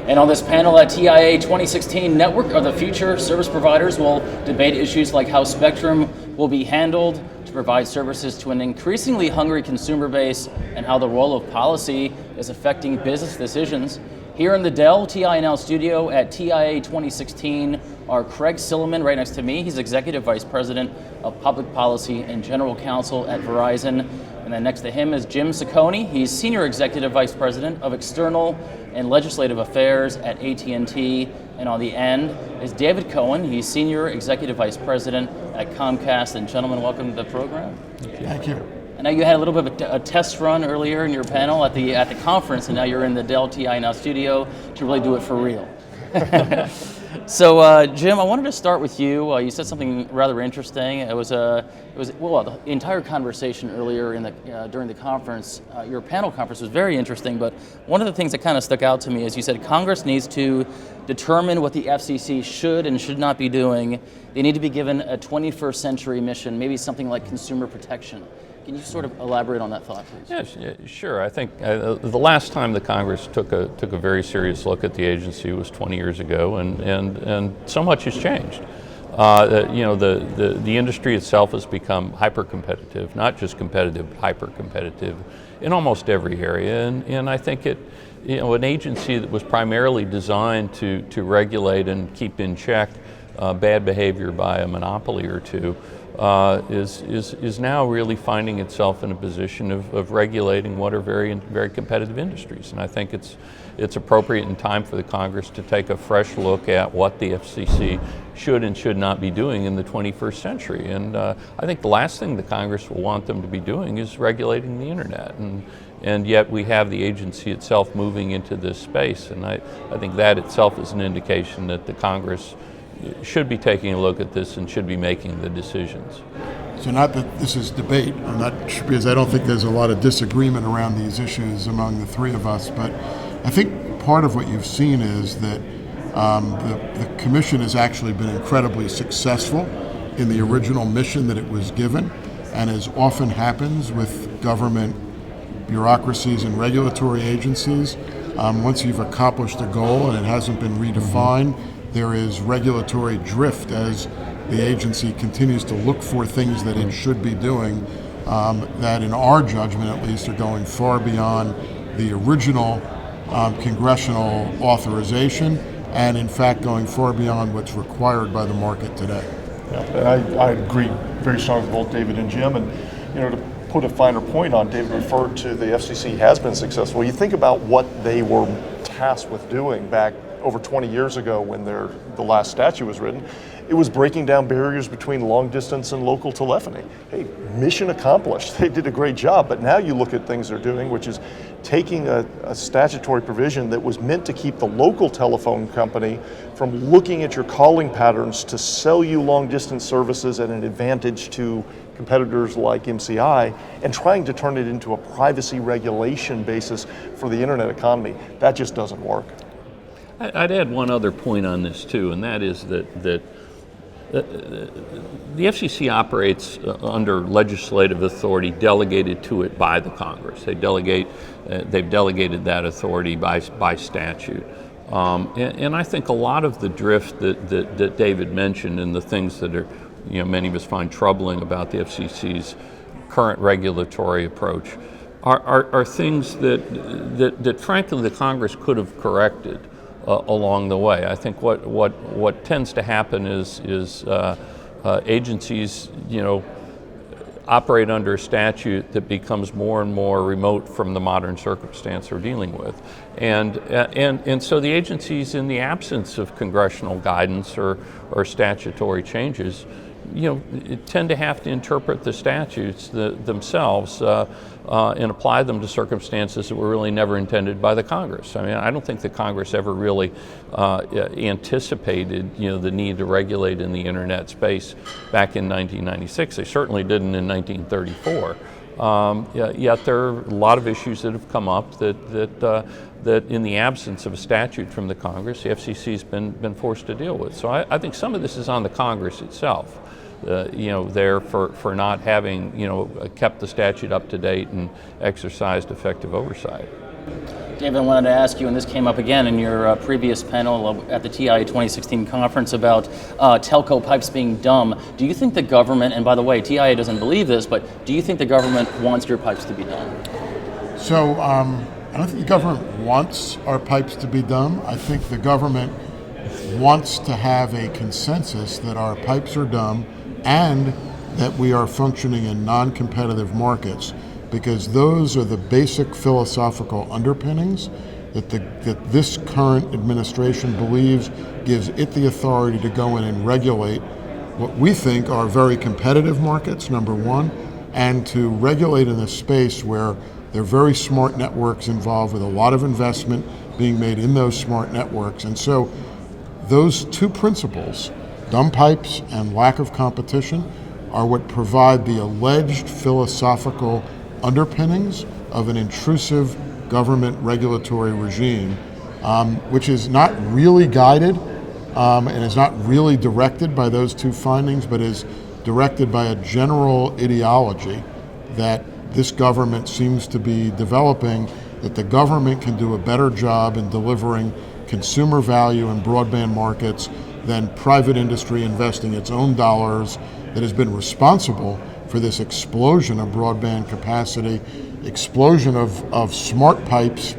And on this panel at TIA 2016, Network of the Future service providers will debate issues like how spectrum will be handled to provide services to an increasingly hungry consumer base and how the role of policy is affecting business decisions. Here in the Dell TI&L studio at TIA 2016 are Craig Silliman, right next to me. He's Executive Vice President of Public Policy and General Counsel at Verizon. And then next to him is Jim Ciccone. He's Senior Executive Vice President of External and Legislative Affairs at AT&T. And on the end is David Cohen. He's Senior Executive Vice President at Comcast. And gentlemen, welcome to the program. Thank you. I know you had a little bit of a test run earlier in your panel at the conference, and now you're in the Dell TI&L studio to really do it for real. So, Jim, I wanted to start with you. You said something rather interesting. It was the entire conversation earlier during the conference. Your panel conference was very interesting, but one of the things that kind of stuck out to me is you said Congress needs to determine what the FCC should and should not be doing. They need to be given a 21st century mission, maybe something like consumer protection. Can you sort of elaborate on that thought, please? Yes, yeah, sure. I think the last time the Congress took a very serious look at the agency was 20 years ago, and so much has changed. The industry itself has become hyper-competitive, not just competitive, but hyper-competitive in almost every area. And I think an agency that was primarily designed to regulate and keep in check bad behavior by a monopoly or two is now really finding itself in a position of regulating what are very competitive industries. And I think it's appropriate in time for the Congress to take a fresh look at what the FCC should and should not be doing in the 21st century. And I think the last thing the Congress will want them to be doing is regulating the internet. And yet we have the agency itself moving into this space. And I think that itself is an indication that the Congress should be taking a look at this and should be making the decisions. So not that this is debate, I'm not sure, because I don't think there's a lot of disagreement around these issues among the three of us, but I think part of what you've seen is that the Commission has actually been incredibly successful in the original mission that it was given, and as often happens with government bureaucracies and regulatory agencies, once you've accomplished a goal and it hasn't been redefined, there is regulatory drift as the agency continues to look for things that it should be doing that, in our judgment at least, are going far beyond the original congressional authorization and, in fact, going far beyond what's required by the market today. Yeah, I agree very strongly with both David and Jim. And to put a finer point on, David referred to the FCC has been successful. You think about what they were tasked with doing back over 20 years ago when the last statute was written. It was breaking down barriers between long distance and local telephony. Hey, mission accomplished. They did a great job, but now you look at things they're doing, which is taking a statutory provision that was meant to keep the local telephone company from looking at your calling patterns to sell you long distance services at an advantage to competitors like MCI, and trying to turn it into a privacy regulation basis for the internet economy. That just doesn't work. I'd add one other point on this too, and that is that the FCC operates under legislative authority delegated to it by the Congress. They've delegated that authority by statute. And I think a lot of the drift that David mentioned and the things that are, many of us find troubling about the FCC's current regulatory approach are things that frankly the Congress could have corrected along the way. I think what tends to happen is agencies, operate under a statute that becomes more and more remote from the modern circumstance we're dealing with, and so the agencies, in the absence of congressional guidance or statutory changes, tend to have to interpret the statutes themselves and apply them to circumstances that were really never intended by the Congress. I mean, I don't think the Congress ever really anticipated, the need to regulate in the internet space back in 1996. They certainly didn't in 1934. Yet there are a lot of issues that have come up that in the absence of a statute from the Congress, the FCC's been forced to deal with. So I think some of this is on the Congress itself. There for not having, kept the statute up to date and exercised effective oversight. David, I wanted to ask you, and this came up again in your previous panel at the TIA 2016 conference about telco pipes being dumb. Do you think the government, and by the way, TIA doesn't believe this, but do you think the government wants your pipes to be dumb? So I don't think the government wants our pipes to be dumb. I think the government wants to have a consensus that our pipes are dumb and that we are functioning in non-competitive markets, because those are the basic philosophical underpinnings that this current administration believes gives it the authority to go in and regulate what we think are very competitive markets, number one, and to regulate in a space where there are very smart networks involved with a lot of investment being made in those smart networks. And so those two principles, dumb pipes and lack of competition, are what provide the alleged philosophical underpinnings of an intrusive government regulatory regime, which is not really guided and is not really directed by those two findings, but is directed by a general ideology that this government seems to be developing, that the government can do a better job in delivering consumer value in broadband markets than private industry investing its own dollars, that has been responsible for this explosion of broadband capacity, explosion of smart pipes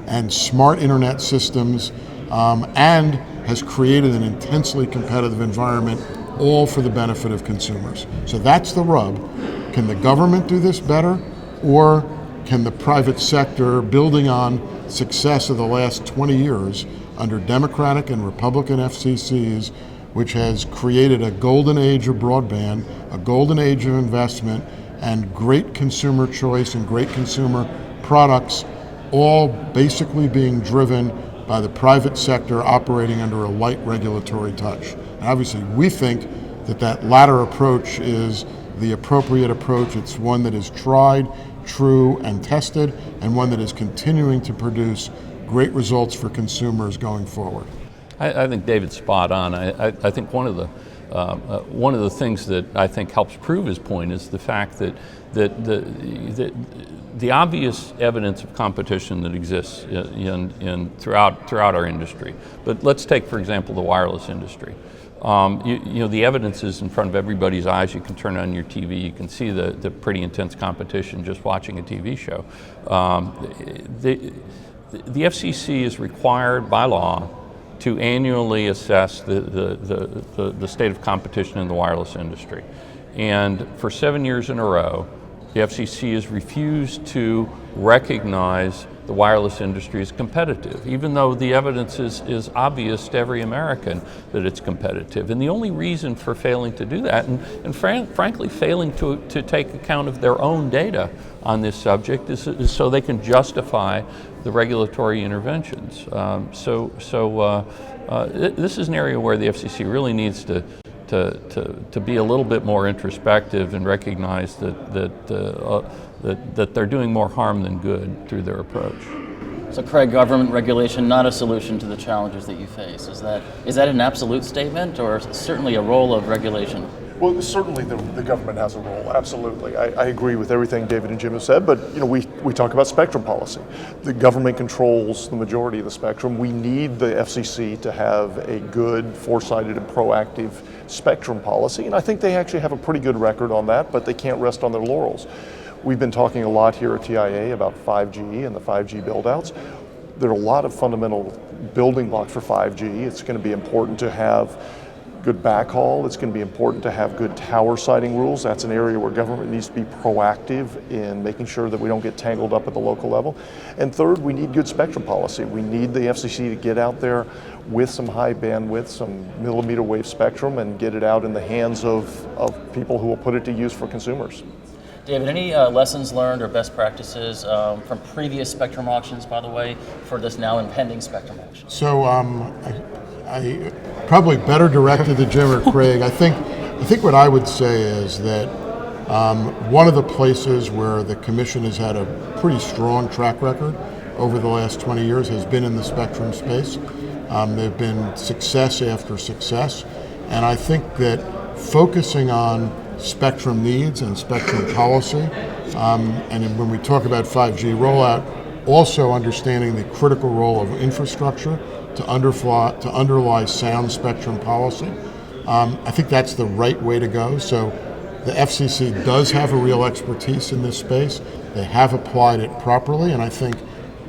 and smart internet systems, and has created an intensely competitive environment, all for the benefit of consumers. So that's the rub. Can the government do this better, or can the private sector, building on success of the last 20 years under Democratic and Republican FCCs, which has created a golden age of broadband, a golden age of investment, and great consumer choice and great consumer products, all basically being driven by the private sector operating under a light regulatory touch. And obviously, we think that that latter approach is the appropriate approach. It's one that is tried, true, and tested, and one that is continuing to produce great results for consumers going forward. I think David's spot on. I think one of the things that I think helps prove his point is the fact that the obvious evidence of competition that exists throughout our industry. But let's take, for example, the wireless industry. The evidence is in front of everybody's eyes. You can turn on your TV, you can see the pretty intense competition just watching a TV show. The FCC is required by law to annually assess the state of competition in the wireless industry. And for 7 years in a row, the FCC has refused to recognize the wireless industry as competitive, even though the evidence is obvious to every American that it's competitive. And the only reason for failing to do that, and frankly failing to take account of their own data on this subject, is so they can justify the regulatory interventions. This is an area where the FCC really needs to be a little bit more introspective and recognize that they're doing more harm than good through their approach. So, Craig, government regulation not a solution to the challenges that you face. Is that an absolute statement, or certainly a role of regulation? Well, certainly the government has a role, absolutely. I agree with everything David and Jim have said, but we talk about spectrum policy. The government controls the majority of the spectrum. We need the FCC to have a good, foresighted, and proactive spectrum policy, and I think they actually have a pretty good record on that, but they can't rest on their laurels. We've been talking a lot here at TIA about 5G and the 5G build-outs. There are a lot of fundamental building blocks for 5G. It's going to be important to have good backhaul. It's going to be important to have good tower siting rules. That's an area where government needs to be proactive in making sure that we don't get tangled up at the local level. And third, we need good spectrum policy. We need the FCC to get out there with some high bandwidth, some millimeter wave spectrum, and get it out in the hands of people who will put it to use for consumers. David, any lessons learned or best practices from previous spectrum auctions, by the way, for this now impending spectrum auction? So I probably better directed to Jim or Craig. I think what I would say is that one of the places where the Commission has had a pretty strong track record over the last 20 years has been in the spectrum space. There have been success after success, and I think that focusing on spectrum needs and spectrum policy, and when we talk about 5G rollout, Also understanding the critical role of infrastructure to underlie sound spectrum policy. I think that's the right way to go. So the FCC does have a real expertise in this space. They have applied it properly, and I think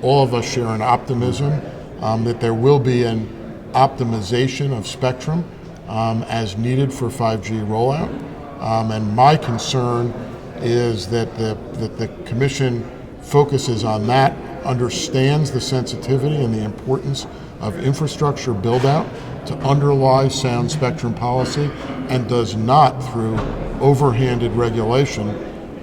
all of us share an optimism that there will be an optimization of spectrum as needed for 5G rollout. And my concern is that the Commission focuses on that, understands the sensitivity and the importance of infrastructure build-out to underlie sound spectrum policy, and does not, through overhanded regulation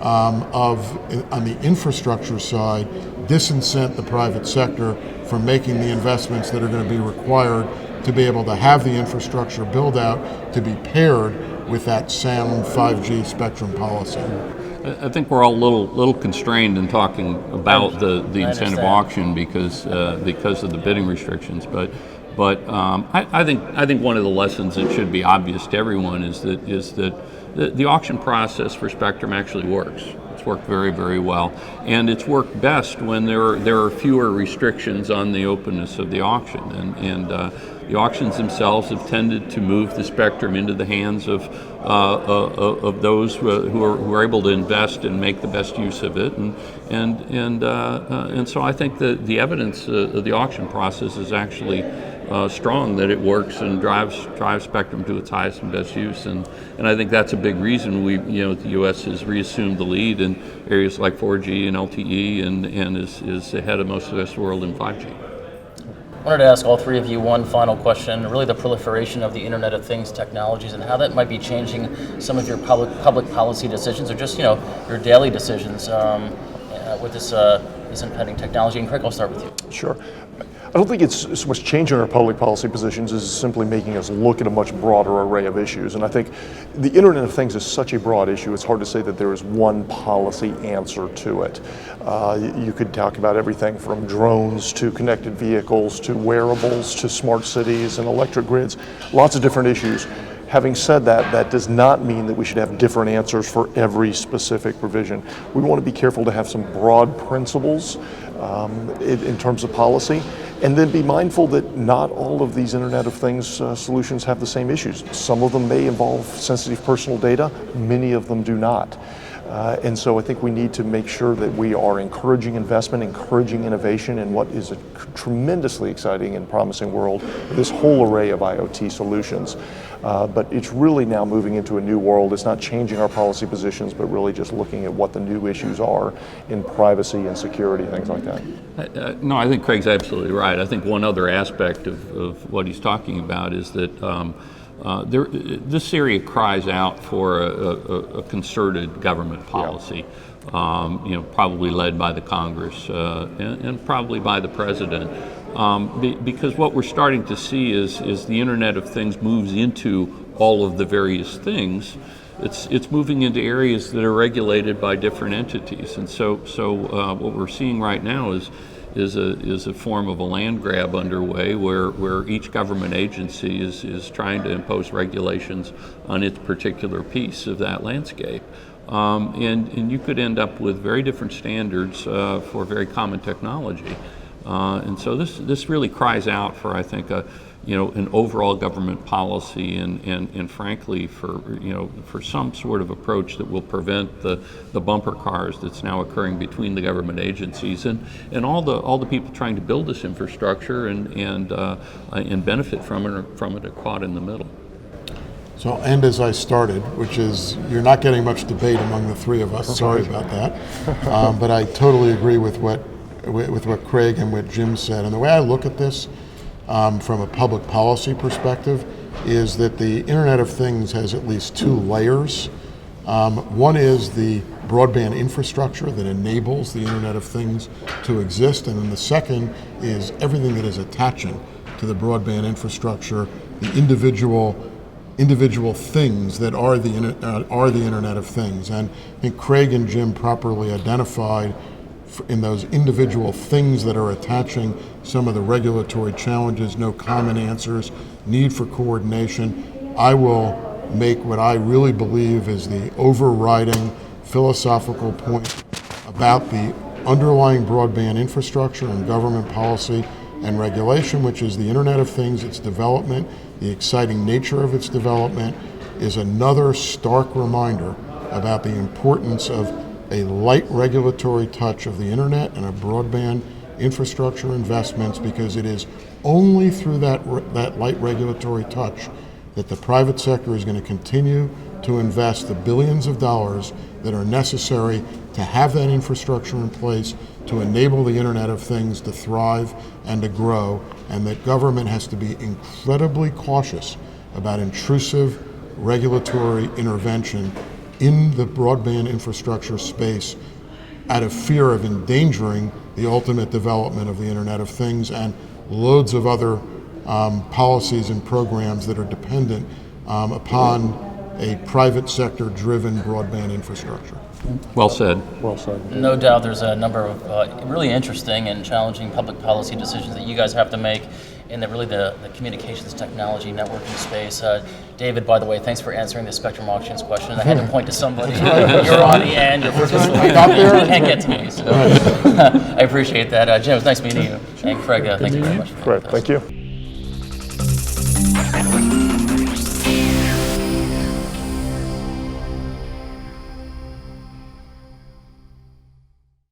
on the infrastructure side, disincent the private sector from making the investments that are going to be required to be able to have the infrastructure build-out to be paired with that sound 5G spectrum policy. I think we're all a little constrained in talking about the incentive auction because of the bidding restrictions. But I think one of the lessons that should be obvious to everyone is that the auction process for spectrum actually works. It's worked very, very well, and it's worked best when there are fewer restrictions on the openness of the auction. And the auctions themselves have tended to move the spectrum into the hands of those who are able to invest and make the best use of it. And so I think that the evidence of the auction process is actually strong that it works and drives spectrum to its highest and best use. And I think that's a big reason the U.S. has reassumed the lead in areas like 4G and LTE and is ahead of most of the rest of the world in 5G. I wanted to ask all three of you one final question, really the proliferation of the Internet of Things technologies and how that might be changing some of your public policy decisions, or just your daily decisions with this impending technology. And Craig, I'll start with you. Sure. I don't think it's so much changing our public policy positions as simply making us look at a much broader array of issues. And I think the Internet of Things is such a broad issue, it's hard to say that there is one policy answer to it. You could talk about everything from drones to connected vehicles to wearables to smart cities and electric grids, lots of different issues. Having said that, that does not mean that we should have different answers for every specific provision. We want to be careful to have some broad principles in terms of policy, and then be mindful that not all of these Internet of Things solutions have the same issues. Some of them may involve sensitive personal data, many of them do not. And so I think we need to make sure that we are encouraging investment, encouraging innovation in what is a tremendously exciting and promising world, this whole array of IoT solutions. But it's really now moving into a new world. It's not changing our policy positions, but really just looking at what the new issues are in privacy and security, things like that. No, I think Craig's absolutely right. I think one other aspect of what he's talking about is that this area cries out for a concerted government policy, probably led by the Congress and probably by the President. Because what we're starting to see is the Internet of Things moves into all of the various things. It's moving into areas that are regulated by different entities, and so what we're seeing right now is a form of a land grab underway where each government agency is trying to impose regulations on its particular piece of that landscape. And you could end up with very different standards for very common technology. And so this really cries out for, I think, an overall government policy and frankly for some sort of approach that will prevent the bumper cars that's now occurring between the government agencies and all the people trying to build this infrastructure and benefit from it are caught in the middle. So I'll end as I started, which is you're not getting much debate among the three of us. Sorry about that, but I totally agree with what Craig and what Jim said. And the way I look at this from a public policy perspective is that the Internet of Things has at least two layers. One is the broadband infrastructure that enables the Internet of Things to exist, and then the second is everything that is attaching to the broadband infrastructure, the individual things that are the Internet of Things. And I think Craig and Jim properly identified in those individual things that are attaching some of the regulatory challenges, no common answers, need for coordination. I will make what I really believe is the overriding philosophical point about the underlying broadband infrastructure and government policy and regulation, which is the Internet of Things, its development, the exciting nature of its development, is another stark reminder about the importance of a light regulatory touch of the Internet and of broadband infrastructure investments, because it is only through that light regulatory touch that the private sector is going to continue to invest the billions of dollars that are necessary to have that infrastructure in place to enable the Internet of Things to thrive and to grow, and that government has to be incredibly cautious about intrusive regulatory intervention in the broadband infrastructure space out of fear of endangering the ultimate development of the Internet of Things and loads of other policies and programs that are dependent upon a private sector driven broadband infrastructure. Well said. Well said. No doubt there's a number of really interesting and challenging public policy decisions that you guys have to make in the communications technology networking space. David, by the way, thanks for answering the Spectrum Auctions question. I had to point to somebody. You're on the end. You're participating. You can't get to me. So I appreciate that. Jim, it was nice meeting you. And Craig, thank you very much. Great. Thank you.